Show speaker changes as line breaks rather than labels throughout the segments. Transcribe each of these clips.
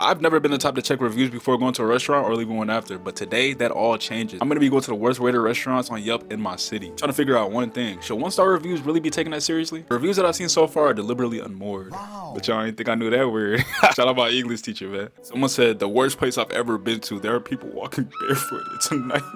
I've never been the type to check reviews before going to a restaurant or leaving one after, but today that all changes. I'm gonna be going to the worst rated restaurants on Yelp in my city, trying to figure out one thing: should one-star reviews really be taken that seriously? The reviews that I've seen so far are deliberately unmoored. Wow. But y'all ain't think I knew that word. Shout out my English teacher, man. Someone said the worst place I've ever been to. There are people walking barefoot. It's a nightmare.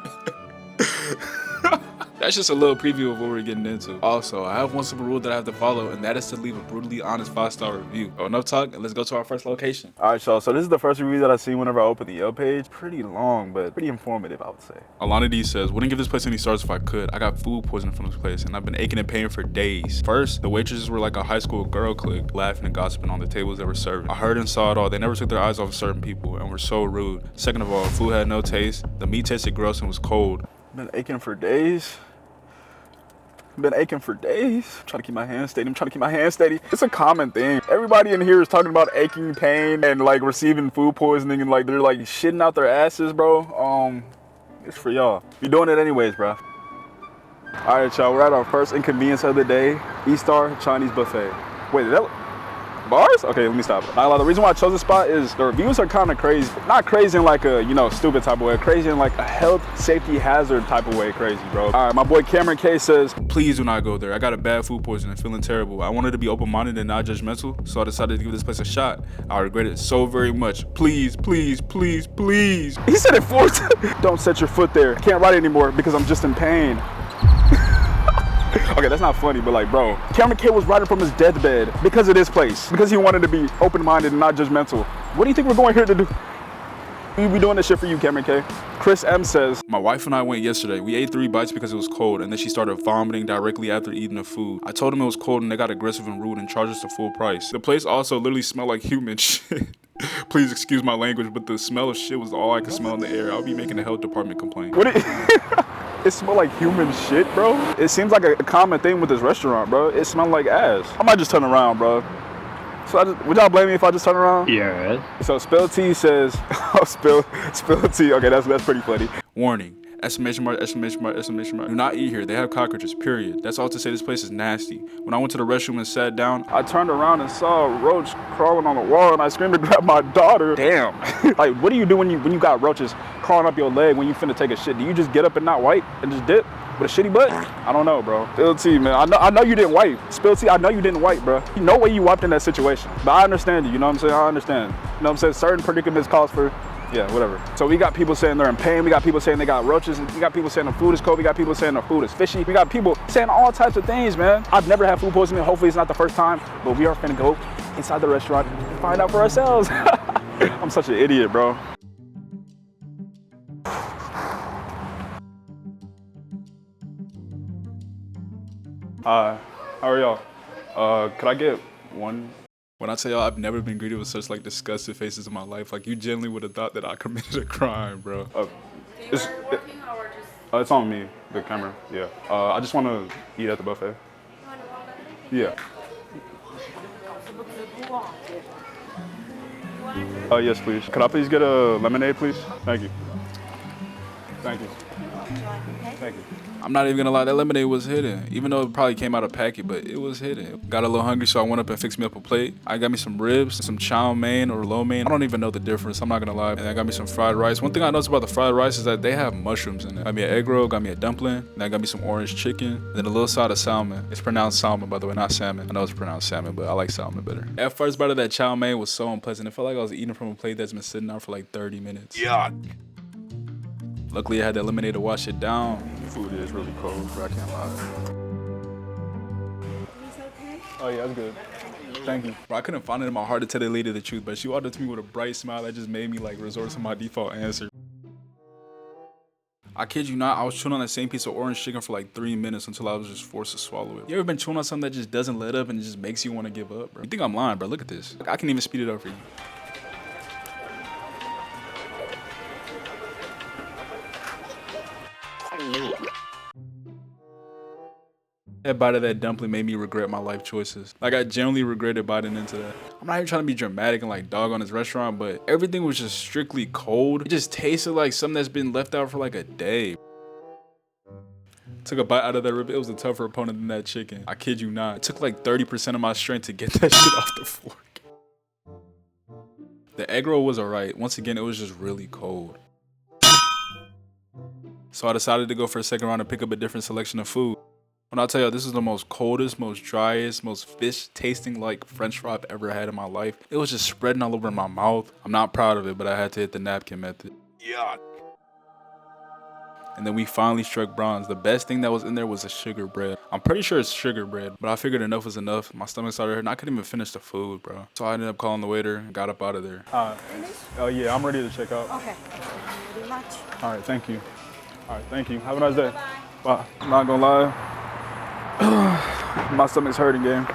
That's just a little preview of what we're getting into. Also, I have one simple rule that I have to follow, and that is to leave a brutally honest 5-star review. Oh, enough talk, and let's go to our first location.
All right, y'all, so this is the first review that I see whenever I open the Yelp page. Pretty long, but pretty informative, I would say.
Alana D says, wouldn't give this place any stars if I could. I got food poisoning from this place, and I've been aching and pain for days. First, the waitresses were like a high school girl clique, laughing and gossiping on the tables they were serving. I heard and saw it all. They never took their eyes off of certain people and were so rude. Second of all, food had no taste. The meat tasted gross and was cold.
Been aching for days. Been aching for days. I'm trying to keep my hands steady. It's a common thing. Everybody in here is talking about aching pain and like receiving food poisoning and like they're like shitting out their asses, bro. It's for y'all. You're doing it anyways, bro. All right, y'all, we're at our first inconvenience of the day. E-Star Chinese buffet. Wait, is that bars? Okay, let me stop. The reason why I chose this spot is the reviews are kind of crazy. Not crazy in like a, you know, stupid type of way. Crazy in like a health safety hazard type of way crazy, bro. All right, my boy Cameron K says,
please do not go there. I got a bad food poisoning, feeling terrible. I wanted to be open-minded and not judgmental, so I decided to give this place a shot. I regret it so very much. Please, please, please, please.
He said it 4 times. Don't set your foot there. I can't write anymore because I'm just in pain. Okay, that's not funny, but like, bro, Cameron K was writing from his deathbed because of this place, because he wanted to be open-minded and not judgmental. What do you think we're going here to do? We be doing this shit for you, Cameron K. Chris M says,
my wife and I went yesterday. We ate 3 bites because it was cold, and then she started vomiting directly after eating the food. I told them it was cold, and they got aggressive and rude and charged us the full price. The place also literally smelled like human shit. Please excuse my language, but the smell of shit was all I could smell in the air. I'll be making the health department complain.
It smelled like human shit, bro. It seems like a common thing with this restaurant, bro. It smelled like ass. I might just turn around, bro. So would y'all blame me if I just turn around?
Yeah.
So Spill T says, oh, Spill T. Okay, that's pretty funny.
Warning. Exclamation mark, exclamation mark, exclamation mark. Do not eat here. They have cockroaches, period. That's all to say this place is nasty. When I went to the restroom and sat down,
I turned around and saw a roach crawling on the wall and I screamed to grab my daughter. Damn. Like, what do you do when you got roaches crawling up your leg when you finna take a shit? Do you just get up and not wipe and just dip with a shitty butt? I don't know, bro. Spill T, man. I know you didn't wipe. Spill T, I know you didn't wipe, bro. No way you wiped in that situation. But I understand you know what I'm saying? I understand. You know what I'm saying? Certain predicaments calls for, yeah, whatever. So we got people saying they're in pain. We got people saying they got roaches. We got people saying the food is cold. We got people saying the food is fishy. We got people saying all types of things, man. I've never had food poisoning. Hopefully it's not the first time, but we are finna go inside the restaurant and find out for ourselves. I'm such an idiot, bro. Hi, how are y'all? Could I get one?
When I tell y'all I've never been greeted with such like disgusted faces in my life, like you genuinely would have thought that I committed a crime, bro.
It's on me, the camera, yeah. I just want to eat at the buffet. Yeah. Yes, please. Could I please get a lemonade, please? Thank you. Thank you. Thank you.
I'm not even gonna lie, that lemonade was hidden. Even though it probably came out of packet, but it was hidden. Got a little hungry, so I went up and fixed me up a plate. I got me some ribs, some chow mein or lo mein. I don't even know the difference, I'm not gonna lie. And I got me some fried rice. One thing I noticed about the fried rice is that they have mushrooms in it. Got me an egg roll, got me a dumpling, and I got me some orange chicken, then a little side of salmon. It's pronounced salmon, by the way, not salmon. I know it's pronounced salmon, but I like salmon better. At first bite of that chow mein was so unpleasant. It felt like I was eating from a plate that's been sitting out for like 30 minutes.
Yuck.
Luckily, I had that lemonade to wash it down.
Food is really cold, bro. I can't lie.
Is okay?
Oh, yeah, that's good. Thank you.
Bro, I couldn't find it in my heart to tell the lady the truth, but she walked up to me with a bright smile that just made me like resort to my default answer. I kid you not, I was chewing on that same piece of orange chicken for like 3 minutes until I was just forced to swallow it. You ever been chewing on something that just doesn't let up and it just makes you want to give up, bro? You think I'm lying, bro? Look at this. I can even speed it up for you. That bite of that dumpling made me regret my life choices. Like, I genuinely regretted biting into that. I'm not even trying to be dramatic and like dog on this restaurant, but everything was just strictly cold. It just tasted like something that's been left out for like a day. Took a bite out of that rib. It was a tougher opponent than that chicken. I kid you not. It took like 30% of my strength to get that shit off the fork. The egg roll was alright. Once again, it was just really cold. So I decided to go for a second round and pick up a different selection of food. When I tell you this is the most coldest, most driest, most fish tasting like french fry I've ever had in my life. It was just spreading all over my mouth. I'm not proud of it, but I had to hit the napkin method. Yuck. And then we finally struck bronze. The best thing that was in there was a sugar bread. I'm pretty sure it's sugar bread, but I figured enough was enough. My stomach started hurting. I couldn't even finish the food, bro. So I ended up calling the waiter and got up out of there.
Oh yeah, I'm ready to check out.
Okay. Thank you very much.
All right, thank you. All right, thank you. Have a nice day. Bye. I'm not gonna lie. My stomach's hurting, gang.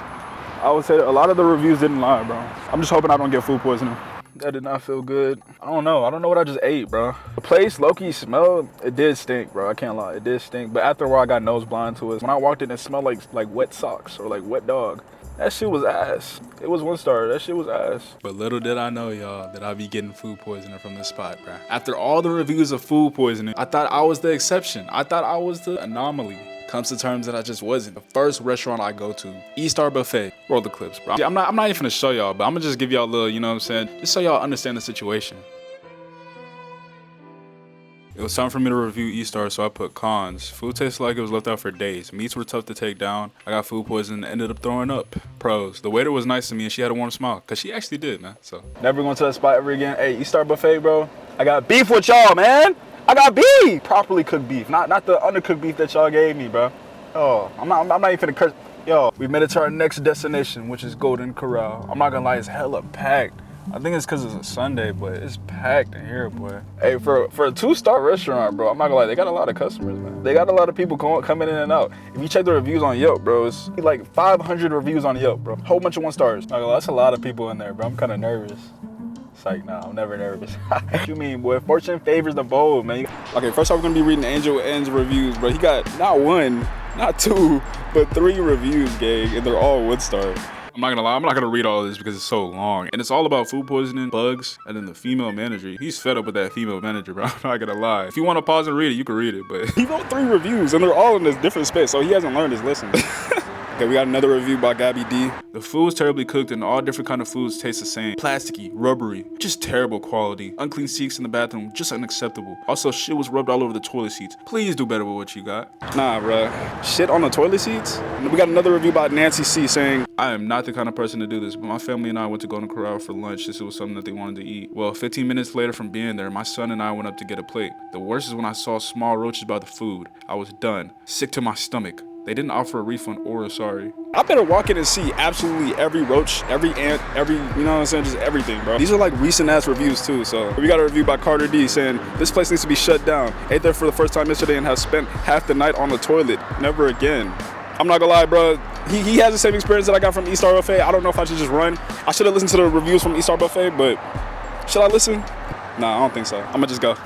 I would say that a lot of the reviews didn't lie, bro. I'm just hoping I don't get food poisoning. That did not feel good. I don't know what I just ate, bro. The place, low-key smelled, it did stink, bro. I can't lie, it did stink. But after a while, I got nose blind to it. When I walked in, it smelled like wet socks or like wet dog. That shit was ass. It was 1 star. That shit was ass.
But little did I know, y'all, that I'd be getting food poisoning from this spot, bro. After all the reviews of food poisoning, I thought I was the exception. I thought I was the anomaly. Comes to terms that I just wasn't. The first restaurant I go to, E-Star Buffet. Roll the clips, bro. I'm not even gonna show y'all, but I'm gonna just give y'all a little, you know what I'm saying? Just so y'all understand the situation. It was time for me to review E-Star, so I put cons. Food tasted like it was left out for days. Meats were tough to take down. I got food poisoning and ended up throwing up. Pros. The waiter was nice to me and she had a warm smile. Cause she actually did, man, so.
Never going to that spot ever again. Hey, E-Star Buffet, bro. I got beef with y'all, man. I got beef. Properly cooked beef, not the undercooked beef that y'all gave me, bro. Oh, I'm not even finna curse. Yo, we made it to our next destination, which is Golden Corral. I'm not gonna lie, it's hella packed. I think it's cause it's a Sunday, but it's packed in here, boy. Hey, for a 2-star restaurant, bro, I'm not gonna lie, they got a lot of customers, man. They got a lot of people coming in and out. If you check the reviews on Yelp, bro, it's like 500 reviews on Yelp, bro. Whole bunch of 1 stars. Not gonna lie, that's a lot of people in there, bro. I'm kinda nervous. Like, nah, I'm never nervous. What you mean, boy? Fortune favors the bold, man. Okay, first off, we're gonna be reading Angel N's reviews, bro. He got not 1, not 2, but 3 reviews, gang, and they're all 1 star. I'm not gonna lie, I'm not gonna read all of this because it's so long. And it's all about food poisoning, bugs, and then the female manager. He's fed up with that female manager, bro. I'm not gonna lie. If you wanna pause and read it, you can read it, but he wrote 3 reviews, and they're all in this different space, so he hasn't learned his lesson. Okay, we got another review by Gabby D. The food was terribly cooked and all different kind of foods taste the same. Plasticky, rubbery, just terrible quality. Unclean sinks in the bathroom, just unacceptable. Also, shit was rubbed all over the toilet seats. Please do better with what you got. Nah, bruh. Shit on the toilet seats? And we got another review by Nancy C saying, I am not the kind of person to do this, but my family and I went to Golden Corral for lunch. This was something that they wanted to eat. Well, 15 minutes later from being there, my son and I went up to get a plate. The worst is when I saw small roaches by the food. I was done. Sick to my stomach. They didn't offer a refund or a sorry. I better walk in and see absolutely every roach, every ant, every, you know what I'm saying, just everything, bro. These are like recent ass reviews too, so. We got a review by Carter D saying, this place needs to be shut down. Ate there for the first time yesterday and have spent half the night on the toilet. Never again. I'm not gonna lie, bro. He has the same experience that I got from E-Star Buffet. I don't know if I should just run. I should have listened to the reviews from E-Star Buffet, but should I listen? Nah, I don't think so. I'm gonna just go.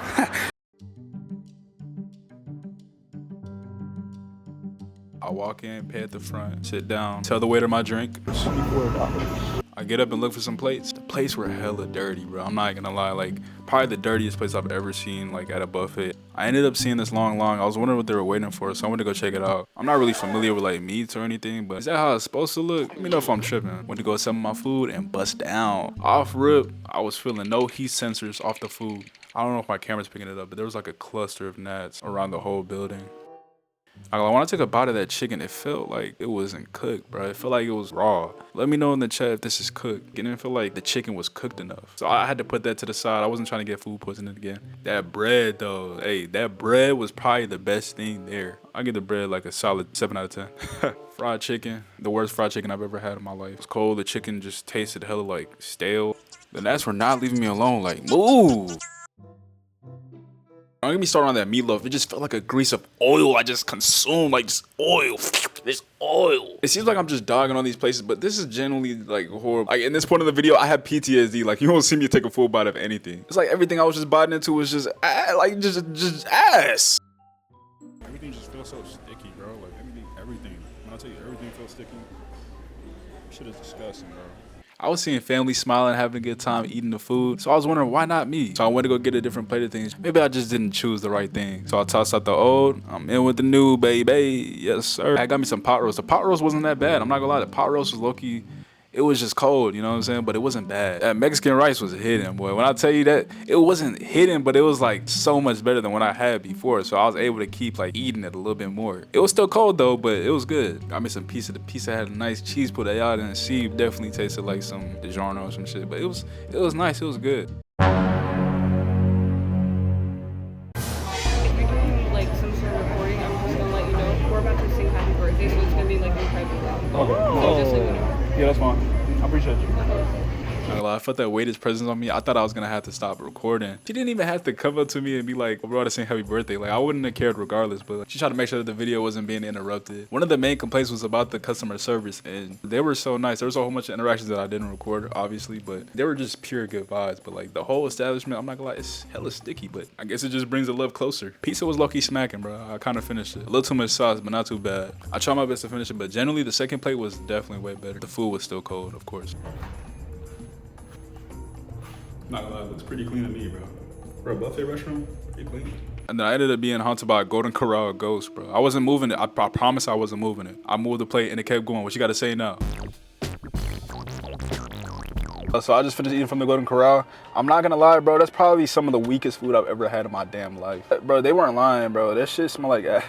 I walk in, pay at the front, sit down, tell the waiter my drink. $24. I get up and look for some plates. The plates were hella dirty, bro. I'm not gonna lie, like probably the dirtiest place I've ever seen, like at a buffet. I ended up seeing this long. I was wondering what they were waiting for, so I went to go check it out. I'm not really familiar with like meats or anything, but is that how it's supposed to look? Let me know if I'm tripping. Went to go assemble my food and bust down. Off rip, I was feeling no heat sensors off the food. I don't know if my camera's picking it up, but there was like a cluster of gnats around the whole building. When I took a bite of that chicken, it felt like it wasn't cooked, bro. It felt like it was raw. Let me know in the chat if this is cooked. It didn't feel like the chicken was cooked enough. So I had to put that to the side. I wasn't trying to get food poisoning again. That bread though, hey, that bread was probably the best thing there. I give the bread like a solid 7 out of 10. Fried chicken, the worst fried chicken I've ever had in my life. It was cold, the chicken just tasted hella like stale. The gnats were not leaving me alone, like, move. Don't get me started on that meatloaf. It just felt like a grease of oil I just consumed, like just oil. This oil. It seems like I'm just dogging on these places, but this is genuinely like horrible. Like in this point of the video, I have PTSD. Like you won't see me take a full bite of anything. It's like everything I was just biting into was just like just ass. Everything just feels so sticky, bro. Like everything. When I tell you everything feels sticky, shit is disgusting, bro. I was seeing families smiling, having a good time, eating the food. So I was wondering, why not me? So I went to go get a different plate of things. Maybe I just didn't choose the right thing. So I tossed out the old. I'm in with the new, baby. Yes, sir. I got me some pot roast. The pot roast wasn't that bad. I'm not gonna lie. The pot roast was low-key.
It was just cold, you know what I'm saying? But it wasn't bad. That Mexican rice was hidden, boy. When I tell you that, it wasn't hidden, but it was like so much better than what I had before. So I was able to keep like eating it a little bit more. It was still cold though, but it was good. Got me some pizza. The pizza had a nice cheese pull that y'all didn't see. Definitely tasted like some DiGiorno or some shit, but it was nice. It was good.
Yeah, that's fine. I appreciate you.
Not gonna lie, I felt that weight his presence on me. I thought I was gonna have to stop recording. She didn't even have to come up to me and be like, bro, to sing happy birthday. Like, I wouldn't have cared regardless, but like, she tried to make sure that the video wasn't being interrupted. One of the main complaints was about the customer service, and they were so nice. There was a whole bunch of interactions that I didn't record, obviously, but they were just pure good vibes. But like the whole establishment, I'm not gonna lie, it's hella sticky, but I guess it just brings the love closer. Pizza was low-key smacking, bro. I kind of finished it. A little too much sauce, but not too bad. I tried my best to finish it, but generally the second plate was definitely way better. The food was still cold, of course. Not gonna lie, it looks pretty clean to me, bro. For a buffet restaurant, pretty clean. And then I ended up being haunted by a golden Corral ghost, bro. I wasn't moving it. I promise I wasn't moving it. I moved the plate and it kept going. What you gotta say now? So I just finished eating from the Golden Corral. I'm not gonna lie, bro, that's probably some of the weakest food I've ever had in my damn life. Bro, they weren't lying, bro. That shit smelled like ass.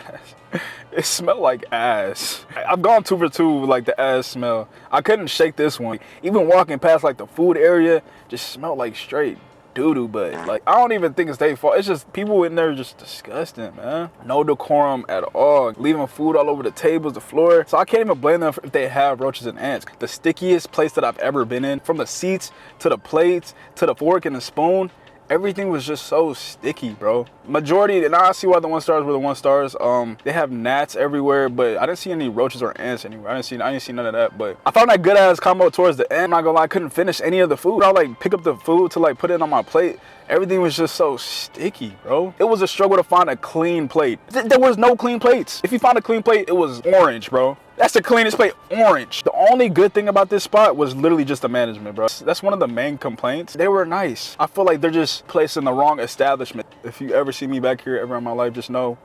It smelled like ass. I've gone 2 for 2 with like the ass smell. I couldn't shake this one. Even walking past like the food area just smelled like straight doo-doo, but like I don't even think it's their fault. It's just people in there just disgusting, man. No decorum at all. Leaving food all over the tables, the floor. So I can't even blame them if they have roaches and ants. The stickiest place that I've ever been in, from the seats to the plates to the fork and the spoon, everything was just so sticky, bro. Majority, and I see why the 1 stars were the 1 stars. They have gnats everywhere, but I didn't see any roaches or ants anywhere. I didn't see none of that. But I found that good ass combo towards the end. I'm not gonna lie, I couldn't finish any of the food. I'll like pick up the food to like put it on my plate. Everything was just so sticky, bro. It was a struggle to find a clean plate. There was no clean plates. If you found a clean plate, it was orange, bro. That's the cleanest plate, orange. The only good thing about this spot was literally just the management, bro. That's one of the main complaints. They were nice. I feel like they're just placed in the wrong establishment. If you ever see me back here ever in my life, just know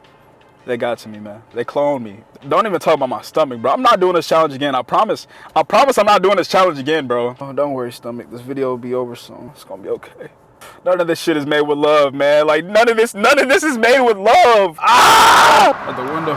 they got to me, man. They cloned me. Don't even talk about my stomach, bro. I'm not doing this challenge again. I promise I'm not doing this challenge again, bro. Oh, don't worry, stomach. This video will be over soon. It's gonna be okay. None of this shit is made with love, man. Like none of this is made with love. Ah! At the window.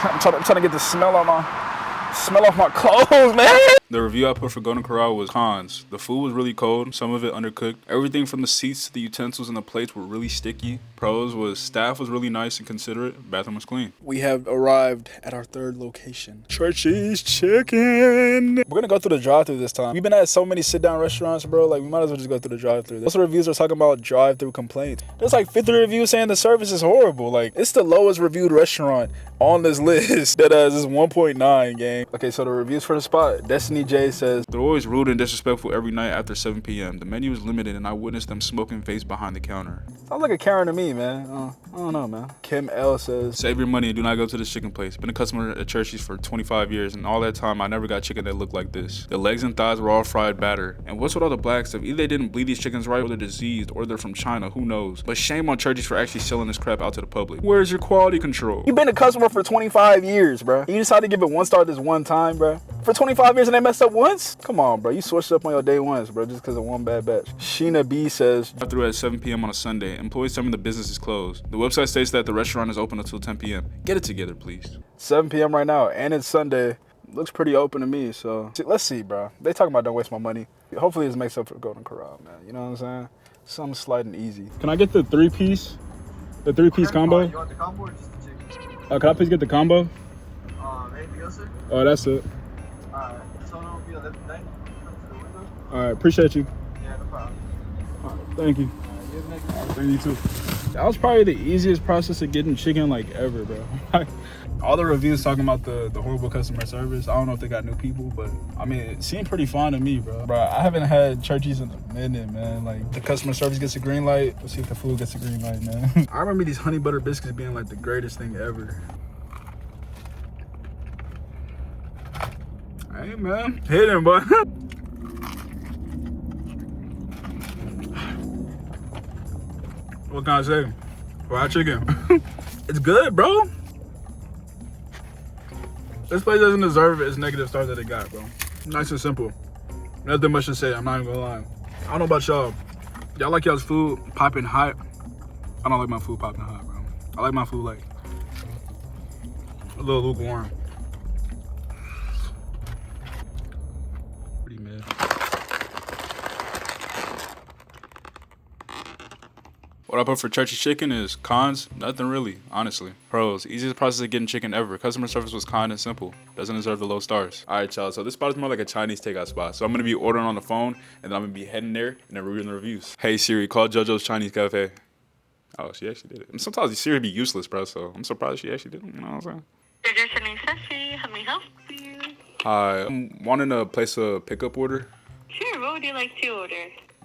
I'm trying to get the smell off my clothes, man. The review I put for Golden Corral was cons. The food was really cold, some of it undercooked. Everything from the seats to the utensils and the plates were really sticky. Pros was staff was really nice and considerate. Bathroom was clean. We have arrived at our 3rd location. Churchy's Chicken. We're gonna go through the drive-thru this time. We've been at so many sit-down restaurants, bro. Like we might as well just go through the drive-thru. Most of the reviews are talking about drive-thru complaints. There's like 50 reviews saying the service is horrible. Like it's the lowest reviewed restaurant on this list. That is 1.9, gang. Okay, so the reviews for the spot. Destiny J says, they're always rude and disrespectful every night after 7 p.m. The menu is limited and I witnessed them smoking vapes behind the counter. Sounds like a Karen to me, man. I don't know, man. Kim L says, save your money and do not go to this chicken place. Been a customer at Churchy's for 25 years and all that time I never got chicken that looked like this. The legs and thighs were all fried batter. And what's with all the black stuff? Either they didn't bleed these chickens right or they're diseased or they're from China, who knows. But shame on Churchy's for actually selling this crap out to the public. Where's your quality control? You've been a customer for 25 years, bro. You decided to give it 1 star this one time, bro. For 25 years and they messed up once? Come on, bro. You switched up on your day ones, bro, just because of one bad batch. Sheena B says, through at 7 p.m. on a Sunday. Employees tell me the business is closed. The website states that the restaurant is open until 10 p.m. Get it together, please. 7 p.m. right now, and it's Sunday. Looks pretty open to me, so let's see, bro. They talking about don't waste my money. Hopefully this makes up for Golden Corral, man. You know what I'm saying? Something slight and easy. Can I get the 3-piece? The 3-piece combo?
You want the combo or just the chicken?
Can I please get the combo?
Anything else, sir?
Oh, that's it.
Alright, so it'll be 11:30. Come to the window.
All right, appreciate you.
Yeah, no problem.
All right, thank you. Thank you too. That was probably the easiest process of getting chicken like ever, bro. All the reviews talking about the horrible customer service. I don't know if they got new people, but I mean, it seemed pretty fine to me, bro. Bro, I haven't had Churchy's in a minute, man. Like, the customer service gets a green light. Let's see if the food gets a green light, man. I remember these honey butter biscuits being like the greatest thing ever. Hey, man. Hit him, boy. What can I say? Fried chicken. It's good, bro. This place doesn't deserve its negative stars that it got, bro.
Nice and simple. Nothing much to say, I'm not even gonna lie. I don't know about y'all. Y'all like y'all's food popping hot? I don't like my food popping hot, bro. I like my food like a little lukewarm. Pretty mid.
What I put for churchy chicken is cons, nothing really, honestly. Pros, easiest process of getting chicken ever. Customer service was kind and simple. Doesn't deserve the low stars. All right, y'all, so this spot is more like a Chinese takeout spot. So I'm gonna be ordering on the phone, and then I'm gonna be heading there and then reviewing the reviews. Hey Siri, call JoJo's Chinese Cafe. Oh, she actually did it. And sometimes Siri be useless, bro, so I'm surprised she actually did it, you know what I'm saying?
JoJo's Chinese Cafe, how may I help you?
Hi, I'm wanting to place a pickup order.
Sure, what would you like to order?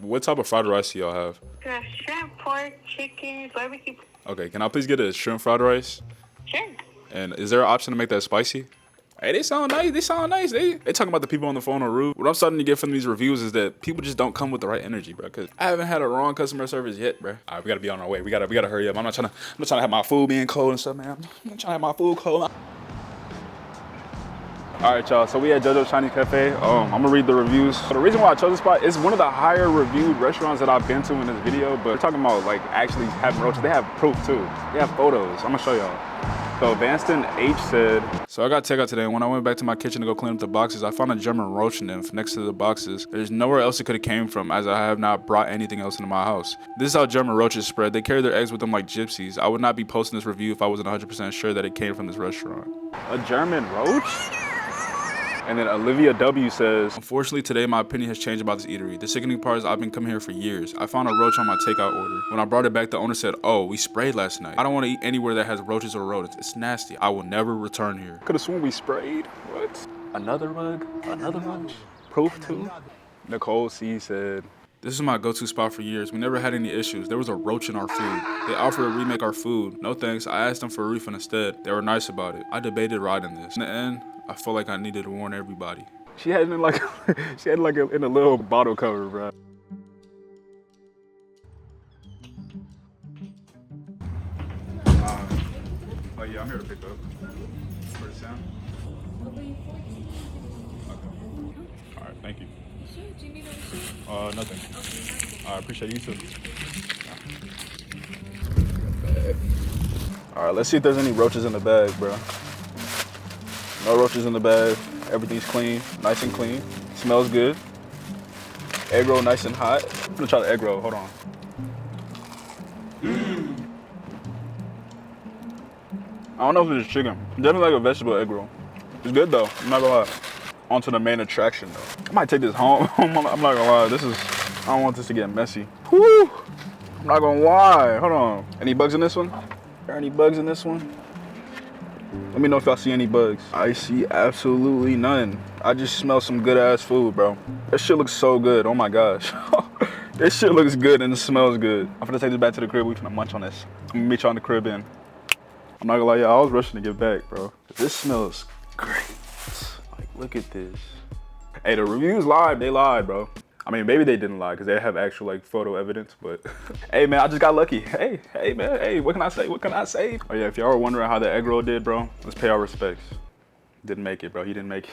What type of fried rice do y'all have?
We have shrimp, pork, chicken, barbecue.
Okay, can I please get a shrimp fried rice?
Sure.
And is there an option to make that spicy? Hey, they sound nice. They sound nice. They talking about the people on the phone are rude. What I'm starting to get from these reviews is that people just don't come with the right energy, bro. Cause I haven't had a wrong customer service yet, bro. All right, we gotta be on our way. We gotta hurry up. I'm not trying to have my food being cold and stuff, man. I'm not trying to have my food cold.
All right, y'all, so we at JoJo's Chinese Cafe. I'm gonna read the reviews. So the reason why I chose this spot is one of the higher reviewed restaurants that I've been to in this video, but we're talking about like actually having roaches. They have proof too. They have photos. I'm gonna show y'all. So Vanston H said,
so I got takeout today, and when I went back to my kitchen to go clean up the boxes, I found a German roach nymph next to the boxes. There's nowhere else it could have came from, as I have not brought anything else into my house. This is how German roaches spread. They carry their eggs with them like gypsies. I would not be posting this review if I wasn't 100% sure that it came from this restaurant.
a German roach? And then Olivia W says,
unfortunately, today my opinion has changed about this eatery. The sickening part is I've been coming here for years. I found a roach on my takeout order. When I brought it back, the owner said, oh, we sprayed last night. I don't want to eat anywhere that has roaches or rodents. It's nasty. I will never return here.
could have sworn we sprayed. What? Another rug? Another roach? Proof too? Nicole C said,
this is my go-to spot for years. We never had any issues. There was a roach in our food. They offered to remake our food. No thanks. I asked them for a refund instead. They were nice about it. I debated riding this. In the end, I felt like I needed to warn everybody.
she had it in like, she had it like in a little bottle cover, bro.
Oh yeah, I'm here to pick up. For the sound? Okay. All right, thank you.
Do you need a receipt?
Nothing. I appreciate you too.
All right, let's see if there's any roaches in the bag, bro. No roaches in the bag. Everything's clean, nice and clean. Smells good. Egg roll nice and hot. I'm gonna try the egg roll, hold on. I don't know if it's chicken. Definitely like a vegetable egg roll. It's good though, I'm not gonna lie. On to the main attraction though. I might take this home. I'm not gonna lie, I don't want this to get messy. Whew. I'm not gonna lie, hold on. Any bugs in this one? Are there any bugs in this one? Let me know if y'all see any bugs. I see absolutely none. I just smell some good ass food, bro. That shit looks so good, oh my gosh. This shit looks good and it smells good. I'm gonna take this back to the crib, we finna munch on this. I'm gonna meet y'all in the crib in. I'm not gonna lie, y'all, I was rushing to get back, bro. This smells great. Like, look at this. Hey, the reviews lied, they lied, bro. I mean, maybe they didn't lie because they have actual like photo evidence, but hey man, I just got lucky. Hey man, hey, what can I say? What can I say? Oh yeah, if y'all were wondering how the egg roll did, bro, let's pay our respects. Didn't make it, bro. He didn't make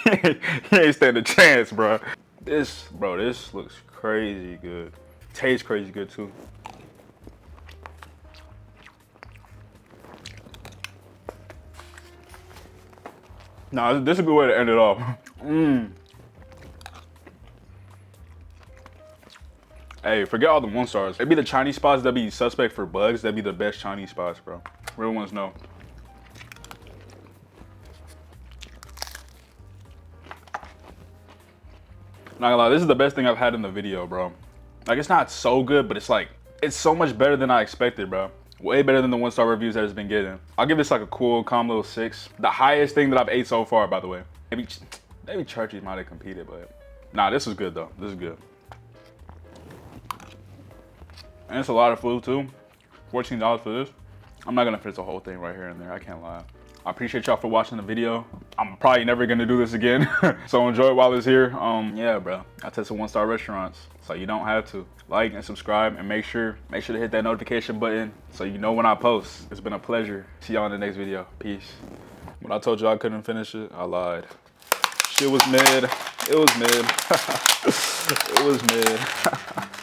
it. He ain't stand a chance, bro. This looks crazy good. Tastes crazy good too. Nah, this is a good way to end it off. Hey, forget all the 1 stars. Maybe the Chinese spots that be suspect for bugs, that'd be the best Chinese spots, bro. Real ones know. Not gonna lie, this is the best thing I've had in the video, bro. Like, it's not so good, but it's like, it's so much better than I expected, bro. Way better than the 1 star reviews that it's been getting. I'll give this like a cool, calm little 6. The highest thing that I've ate so far, by the way. Maybe Churchy's might have competed, but nah, this is good though. This is good. And it's a lot of food too. $14 for this. I'm not gonna finish the whole thing right here and there, I can't lie. I appreciate y'all for watching the video. I'm probably never gonna do this again. So enjoy it while it's here. Yeah, bro. I tested 1 star restaurants, so you don't have to. Like and subscribe and make sure to hit that notification button so you know when I post. It's been a pleasure. See y'all in the next video. Peace. When I told you I couldn't finish it, I lied. Shit was mid. It was mid. It was mid.